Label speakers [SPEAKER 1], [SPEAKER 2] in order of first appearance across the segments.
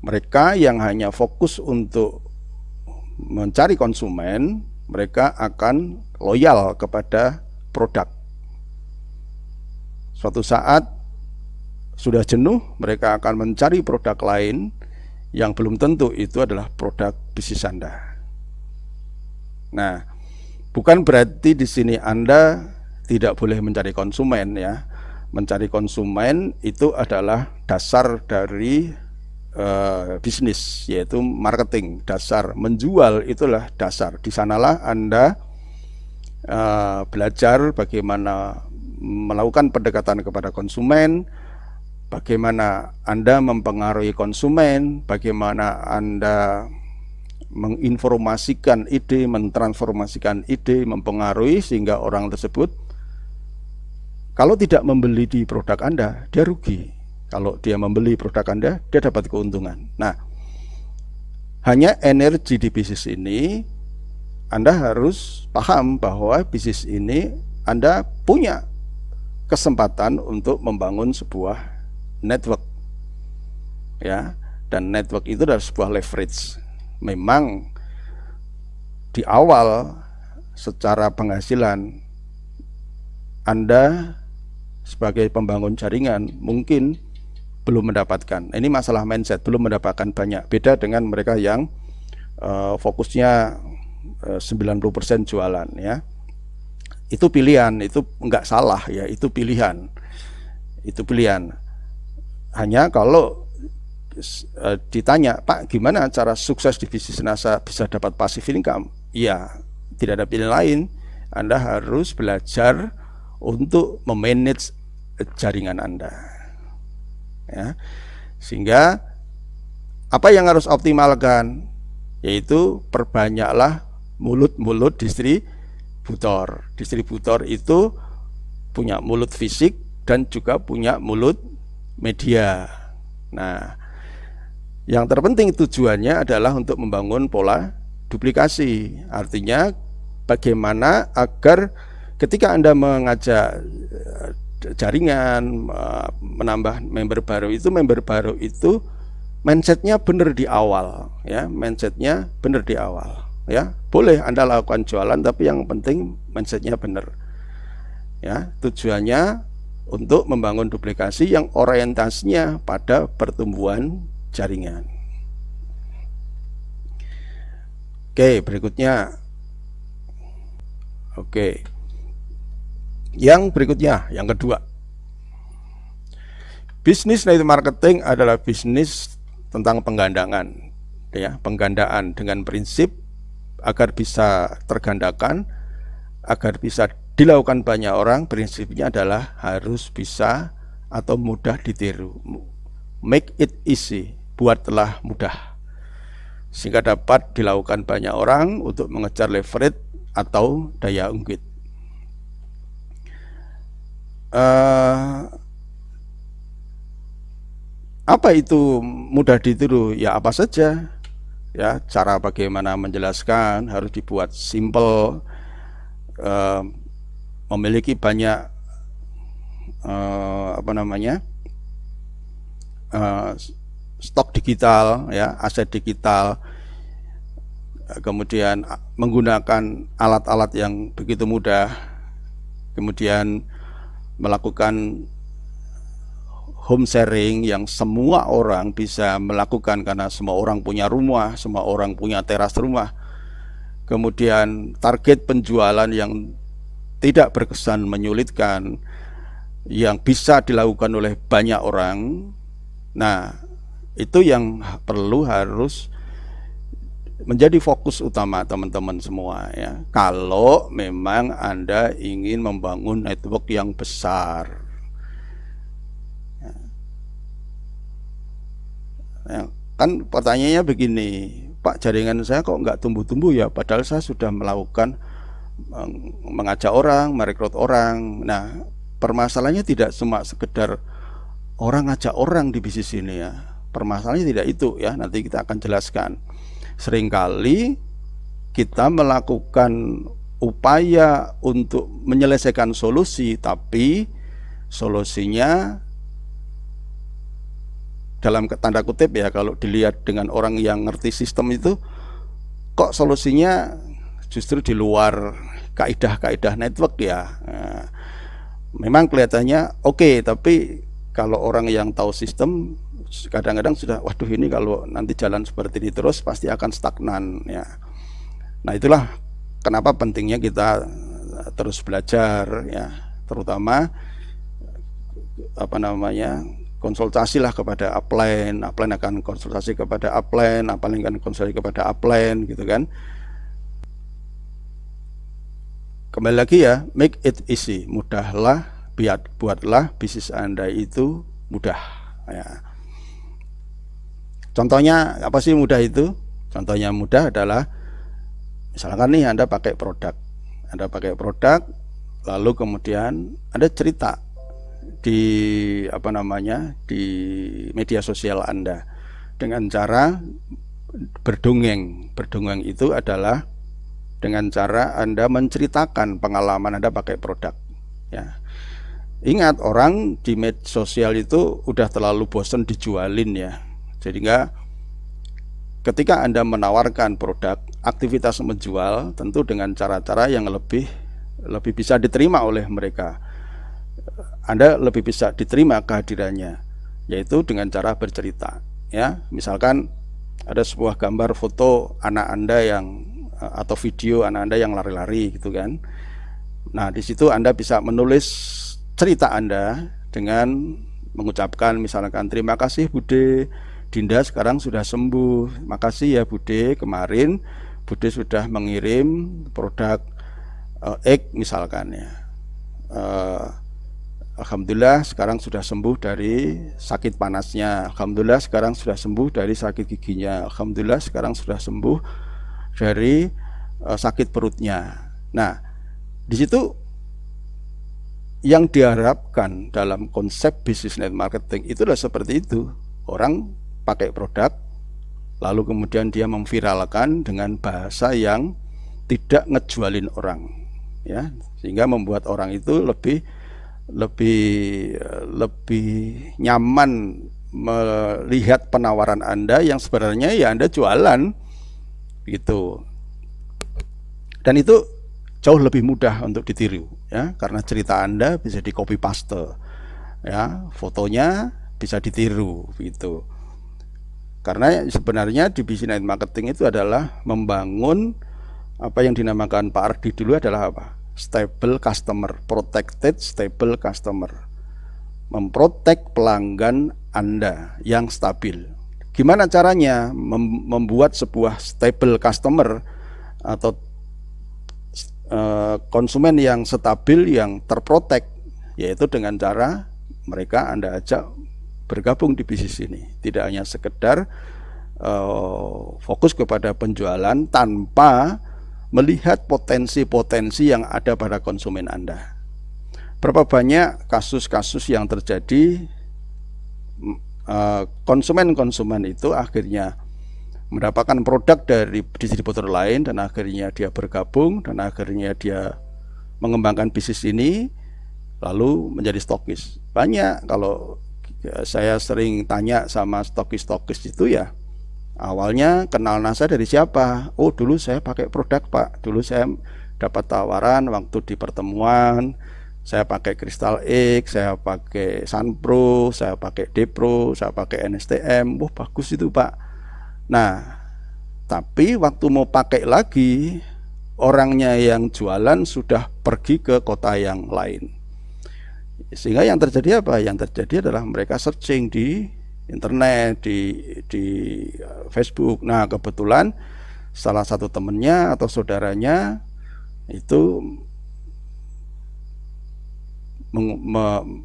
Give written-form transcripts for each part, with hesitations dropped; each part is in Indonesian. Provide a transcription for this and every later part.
[SPEAKER 1] Mereka yang hanya fokus untuk mencari konsumen, mereka akan loyal kepada produk. Suatu saat sudah jenuh, mereka akan mencari produk lain yang belum tentu itu adalah produk bisnis Anda. Nah, bukan berarti di sini Anda tidak boleh mencari konsumen ya. Mencari konsumen itu adalah dasar dari bisnis, yaitu marketing. Dasar menjual itulah dasar. Di sanalah Anda belajar bagaimana melakukan pendekatan kepada konsumen, bagaimana Anda mempengaruhi konsumen, bagaimana Anda menginformasikan ide, mentransformasikan ide, mempengaruhi sehingga orang tersebut kalau tidak membeli di produk Anda, dia rugi. Kalau dia membeli produk Anda, dia dapat keuntungan. Nah, hanya energi di bisnis ini, Anda harus paham bahwa bisnis ini Anda punya kesempatan untuk membangun sebuah network. Ya, dan network itu adalah sebuah leverage. Memang di awal secara penghasilan Anda sebagai pembangun jaringan mungkin belum mendapatkan. Ini masalah mindset, belum mendapatkan banyak. Beda dengan mereka yang fokusnya 90% jualan ya. Itu pilihan, itu enggak salah ya, itu pilihan. Itu pilihan. Hanya kalau ditanya, Pak, gimana cara sukses di bisnis NASA bisa dapat passive income? Ya, tidak ada pilihan lain. Anda harus belajar untuk memanage jaringan Anda. Ya. Sehingga apa yang harus optimalkan? Yaitu perbanyaklah mulut-mulut distributor. Distributor itu punya mulut fisik dan juga punya mulut media. Nah, yang terpenting tujuannya adalah untuk membangun pola duplikasi. Artinya bagaimana agar ketika Anda mengajak jaringan, menambah member baru itu mindsetnya benar di awal ya, mindsetnya benar di awal ya. Boleh Anda lakukan jualan, tapi yang penting mindsetnya benar ya. Tujuannya untuk membangun duplikasi yang orientasinya pada pertumbuhan jaringan. Oke, berikutnya. Oke. Yang berikutnya, yang kedua. Bisnis network marketing adalah bisnis tentang penggandangan ya, penggandaan dengan prinsip agar bisa tergandakan, agar bisa dilakukan banyak orang. Prinsipnya adalah harus bisa atau mudah ditiru. Make it easy, buatlah mudah, sehingga dapat dilakukan banyak orang untuk mengejar leverage atau daya ungkit. Apa itu mudah ditiru? Ya apa saja ya, cara bagaimana menjelaskan harus dibuat simple, memiliki banyak stok digital ya, aset digital, kemudian menggunakan alat-alat yang begitu mudah, kemudian melakukan home sharing yang semua orang bisa melakukan karena semua orang punya rumah, semua orang punya teras rumah. Kemudian target penjualan yang tidak berkesan menyulitkan, yang bisa dilakukan oleh banyak orang. Nah, itu yang harus menjadi fokus utama teman-teman semua ya. Kalau memang Anda ingin membangun network yang besar. Ya, kan pertanyaannya begini, Pak, jaringan saya kok nggak tumbuh-tumbuh ya, padahal saya sudah melakukan mengajak orang, merekrut orang. Nah, permasalahannya tidak cuma sekedar orang ngajak orang di bisnis ini ya. Permasalahannya tidak itu ya, nanti kita akan jelaskan. Seringkali kita melakukan upaya untuk menyelesaikan solusi, tapi solusinya dalam tanda kutip ya, kalau dilihat dengan orang yang ngerti sistem itu, kok solusinya justru di luar kaidah-kaidah network ya. Nah, memang kelihatannya oke, tapi kalau orang yang tahu sistem kadang-kadang sudah, waduh ini kalau nanti jalan seperti ini terus pasti akan stagnan ya. Nah itulah kenapa pentingnya kita terus belajar ya, terutama konsultasilah kepada upline akan konsultasi kepada upline akan konsultasi kepada upline gitu kan. Kembali lagi ya, make it easy, mudahlah, buatlah bisnis Anda itu mudah ya. Contohnya apa sih mudah itu? Contohnya mudah adalah misalkan nih Anda pakai produk, lalu kemudian Anda cerita di di media sosial Anda dengan cara berdongeng. Berdongeng itu adalah dengan cara Anda menceritakan pengalaman Anda pakai produk ya. Ingat, orang di media sosial itu udah terlalu bosan dijualin ya. Jadi ketika Anda menawarkan produk, aktivitas menjual tentu dengan cara-cara yang lebih bisa diterima oleh mereka. Anda lebih bisa diterima kehadirannya, yaitu dengan cara bercerita ya. Misalkan ada sebuah gambar foto anak Anda atau video anak Anda yang lari-lari gitu kan. Nah, di situ Anda bisa menulis cerita Anda dengan mengucapkan misalkan, terima kasih Bude, Dinda sekarang sudah sembuh. Makasih ya Bude, kemarin Bude sudah mengirim produk X misalkan ya. Alhamdulillah sekarang sudah sembuh dari sakit panasnya. Alhamdulillah sekarang sudah sembuh dari sakit giginya. Alhamdulillah sekarang sudah sembuh dari sakit perutnya. Nah, di situ yang diharapkan dalam konsep business net marketing itulah seperti itu. Orang pakai produk, lalu kemudian dia memviralkan dengan bahasa yang tidak ngejualin orang ya, sehingga membuat orang itu lebih nyaman melihat penawaran Anda yang sebenarnya ya Anda jualan gitu. Dan itu jauh lebih mudah untuk ditiru ya, karena cerita Anda bisa di copy paste ya, fotonya bisa ditiru gitu. Karena sebenarnya di business marketing itu adalah membangun apa yang dinamakan Pak Ardi dulu adalah apa? Stable customer, protected stable customer. Memprotek pelanggan Anda yang stabil. Gimana caranya membuat sebuah stable customer atau konsumen yang stabil, yang terprotek, yaitu dengan cara mereka Anda ajak bergabung di bisnis ini. Tidak hanya sekedar fokus kepada penjualan tanpa melihat potensi-potensi yang ada pada konsumen Anda. Berapa banyak kasus-kasus yang terjadi, konsumen-konsumen itu akhirnya mendapatkan produk dari distributor lain dan akhirnya dia bergabung dan akhirnya dia mengembangkan bisnis ini lalu menjadi stokis. Banyak, kalau saya sering tanya sama stokis-stokis itu ya, awalnya kenal NASA dari siapa? Oh, dulu saya pakai produk Pak, dulu saya dapat tawaran waktu di pertemuan, saya pakai Crystal X, saya pakai Sunpro, saya pakai Depro, saya pakai NSTM. Wah, bagus itu Pak. Nah, tapi waktu mau pakai lagi, orangnya yang jualan sudah pergi ke kota yang lain. Sehingga yang terjadi apa? Yang terjadi adalah mereka searching di internet, di Facebook. Nah, kebetulan salah satu temennya atau saudaranya itu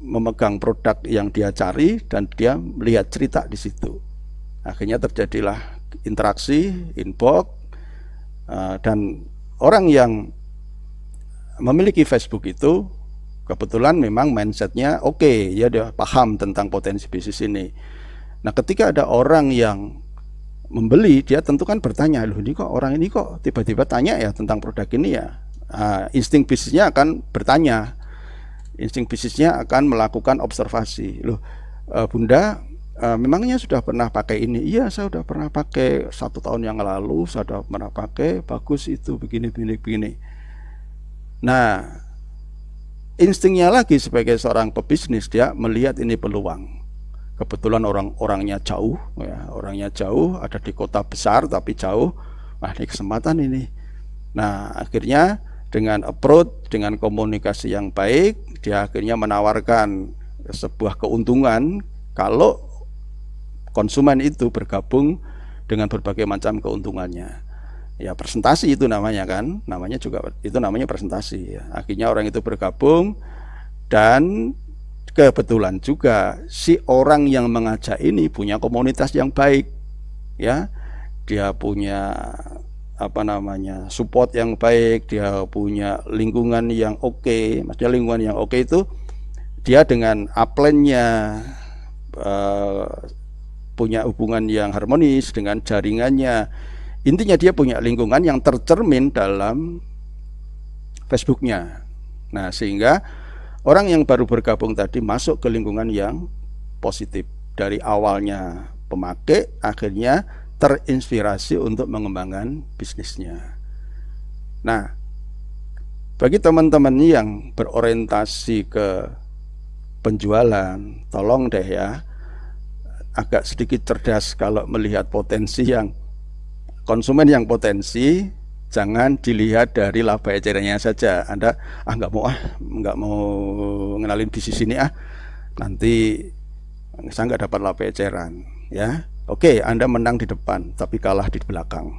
[SPEAKER 1] memegang produk yang dia cari dan dia melihat cerita di situ. Akhirnya terjadilah interaksi, inbox, dan orang yang memiliki Facebook itu kebetulan memang mindsetnya oke, ya dia paham tentang potensi bisnis ini. Nah, ketika ada orang yang membeli, dia tentu kan bertanya, loh ini kok orang ini kok tiba-tiba tanya ya tentang produk ini ya. Insting bisnisnya akan bertanya, insting bisnisnya akan melakukan observasi. Loh Bunda, memangnya sudah pernah pakai ini? Iya, saya sudah pernah pakai 1 tahun yang lalu, saya sudah pernah pakai, bagus itu, begini, begini, begini. Nah, instingnya lagi sebagai seorang pebisnis, dia melihat ini peluang. Kebetulan orangnya jauh, ya, orangnya jauh, ada di kota besar tapi jauh. Nah, ini kesempatan ini. Nah, akhirnya dengan approach, dengan komunikasi yang baik, dia akhirnya menawarkan sebuah keuntungan kalau konsumen itu bergabung dengan berbagai macam keuntungannya. Ya, presentasi itu namanya kan, namanya juga itu namanya presentasi. Ya. Akhirnya orang itu bergabung, dan kebetulan juga si orang yang mengajak ini punya komunitas yang baik, ya, dia punya support yang baik, dia punya lingkungan yang oke. Maksudnya lingkungan yang oke itu dia dengan upline-nya punya hubungan yang harmonis dengan jaringannya. Intinya dia punya lingkungan yang tercermin dalam Facebook-nya. Nah, sehingga orang yang baru bergabung tadi masuk ke lingkungan yang positif. Dari awalnya pemakai, akhirnya terinspirasi untuk mengembangkan bisnisnya. Nah, bagi teman-teman yang berorientasi ke penjualan, tolong deh ya, agak sedikit cerdas kalau melihat potensi yang konsumen yang potensi. Jangan dilihat dari laba ecerannya saja. Anda nggak mau ngenalin bisnis ini nanti saya nggak dapat laba eceran, ya. Oke, Anda menang di depan tapi kalah di belakang.